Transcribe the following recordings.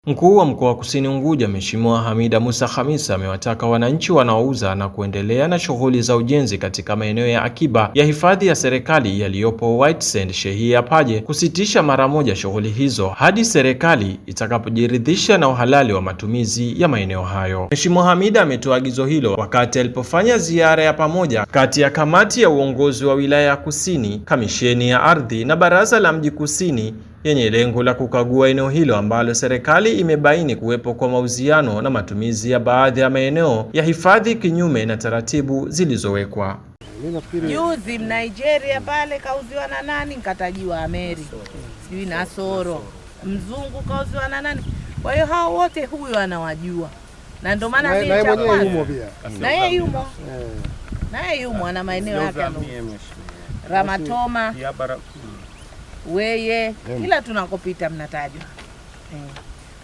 Mkuu wa Mkoa wa Kusini Unguja Mheshimiwa Hamida Musa Khamisa amewataka wananchi wanaouza na kuendelea na shughuli za ujenzi katika maeneo ya akiba ya hifadhi ya serikali yaliyopo Whitesand Shehia Paje kusitisha mara moja shughuli hizo hadi serikali itakapojiridhisha na uhalali wa matumizi ya maeneo hayo. Mheshimiwa Hamida ametoa agizo hilo wakati alipofanya ziara ya pamoja kati ya kamati ya uongozi wa wilaya ya Kusini, kamisheni ya ardhi na baraza la mji Kusini yenye lengo la kukagua eneo hilo ambalo serikali imebaini kuwepo kwa mauziano na matumizi ya baadhi ya maeneo ya hifadhi kinyume na taratibu zilizowekwa. Juzi Nigeria pale kauziwa na nani? Nkatajiwa Ameri, sijui na Soro, mzungu kauziwa na nani? Kwa hiyo hao wote huyo anawajua, na ndio maana mimi na yeye yumo ana maeneo yake Ramatoma Weye, kila tunakopita mnatajwa.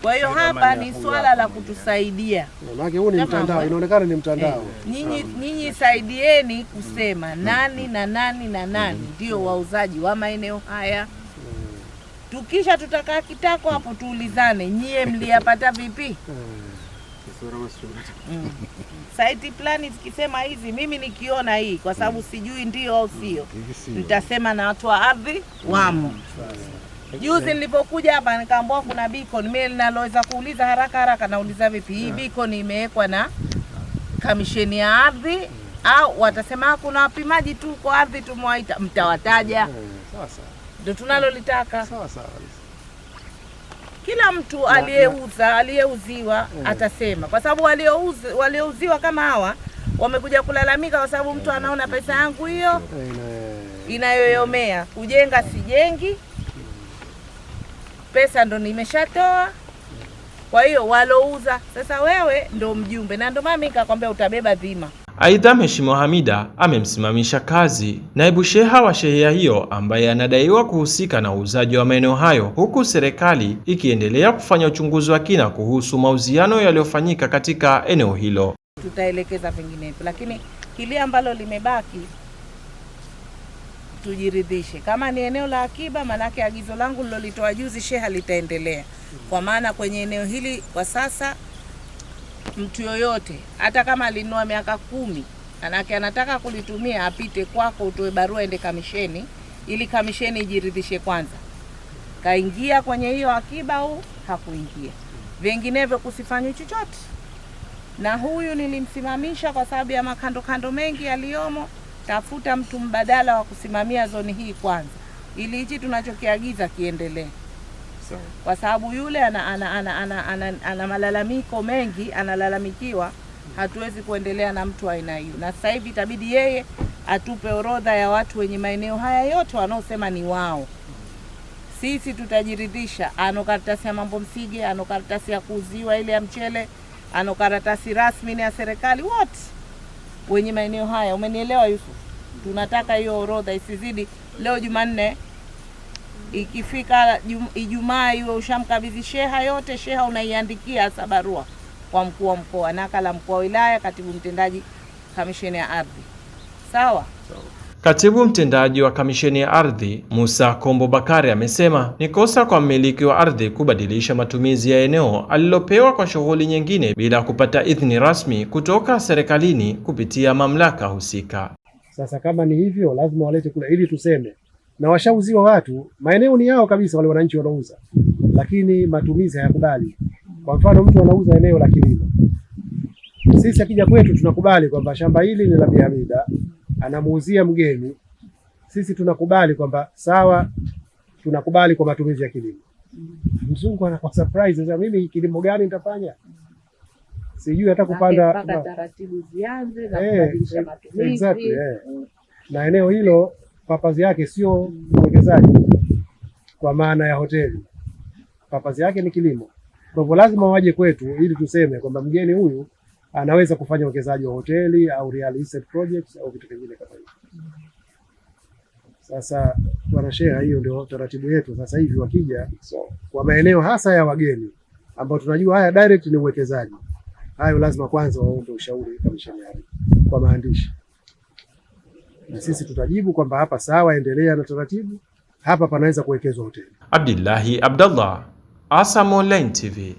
Kwa hiyo hapa ni swala la kutusaidia. Maana huu ni mtandao, inaonekana ni mtandao. Nyinyi saidieni kusema nani na nani na nani ndio wauzaji wa maeneo haya. Tukisha tutakaa kitako hapo tuulizane, nyie mliyapata vipi? Site plan zikisema hizi, mimi nikiona hii kwa sababu sijui ndio au sio, nitasema na watu wa ardhi wamo. Juzi nilipokuja hapa nikaambiwa kuna beacon, mimi ninaloweza kuuliza haraka nauliza vipi hii beacon imewekwa na kamisheni ya ardhi au watasema kuna wapimaji tu kwa ardhi tumewaita, mtawataja. Sasa ndio tunalolitaka. Sawa. Kila mtu aliyeuziwa atasema, kwa sababu waliouziwa kama hawa wamekuja kulalamika kwa sababu mtu anaona pesa yangu hiyo inayoyomea, kujenga sijengi, pesa ndo nimeshatoa. Kwa hiyo walouza sasa, wewe ndo mjumbe, na ndo mimi nikakwambia utabeba dhima. Aidha, Mheshimiwa Hamida amemsimamisha kazi naibu sheha wa shehia hiyo ambaye anadaiwa kuhusika na uuzaji wa maeneo hayo, huku serikali ikiendelea kufanya uchunguzi wa kina kuhusu mauziano yaliyofanyika katika eneo hilo. Tutaelekeza vinginevyo, lakini kile ambalo limebaki tujiridhishe kama ni eneo la akiba. Manake agizo langu nilolitoa juzi sheha litaendelea, kwa maana kwenye eneo hili kwa sasa mtu yoyote hata kama alinunua miaka 10 manake anataka kulitumia, apite kwako, utoe barua ende kamisheni, ili kamisheni ijiridhishe kwanza kaingia kwenye hiyo akiba au hakuingia, vinginevyo kusifanywe chochote. Na huyu nilimsimamisha kwa sababu ya makando mengi yaliyomo. Tafuta mtu mbadala wa kusimamia zoni hii kwanza, ili hichi tunachokiagiza kiendelee. Kwa sababu yule ana malalamiko mengi, analalamikiwa, hatuwezi kuendelea na mtu aina hiyo. Na sasa hivi itabidi yeye atupe orodha ya watu wenye maeneo haya yote wanaosema ni wao. Sisi tutajiridhisha, ano karatasi ya mambo msige, ano karatasi ya kuuziwa ile ya mchele, ano karatasi rasmi ya serikali, wote wenye maeneo haya. Umenielewa Yusuf? Tunataka hiyo orodha isizidi leo Jumanne, ikifika Ijumaa iwe ushamkabidhi sheha yote. Sheha unaiandikia barua kwa mkuu wa mkoa, nakala mkuu wa wilaya, katibu mtendaji kamisheni ya ardhi. Sawa? Katibu mtendaji wa kamisheni ya ardhi Musa Kombo Bakari amesema ni kosa kwa mmiliki wa ardhi kubadilisha matumizi ya eneo alilopewa kwa shughuli nyingine bila kupata idhini rasmi kutoka serikalini kupitia mamlaka husika. Sasa kama ni hivyo, lazima walete kule ili tuseme, na washauziwa watu, maeneo ni yao kabisa wale wananchi wanauza, lakini matumizi hayakubali. Kwa mfano mtu anauza eneo la kilimo, sisi akija kwetu tunakubali kwamba shamba hili ni la Bi Hamida, anamuuzia mgeni, sisi tunakubali kwamba sawa, tunakubali kwa matumizi ya kilimo. Mzungu anakuwa surprise, sasa mimi kilimo gani nitafanya? Sijui hata kupanda taratibu zianze na kubadilisha matumizi. Exactly, na eneo hilo papazi yake sio uwekezaji kwa maana ya hoteli, papazi yake ni kilimo. Kwa hivyo lazima waje kwetu ili tuseme kwamba mgeni huyu anaweza kufanya uwekezaji wa hoteli au real estate projects au vitu vingine kama hivyo. Sasa bwana sheha, hiyo ndio taratibu yetu sasa hivi. Wakija kwa maeneo hasa ya wageni ambao tunajua haya direct ni uwekezaji, hayo lazima kwanza waombe ushauri kamisheni kwa maandishi, na sisi tutajibu kwamba hapa sawa, endelea na taratibu, hapa panaweza kuwekezwa hoteli. Abdillahi Abdallah, ASAM Online TV.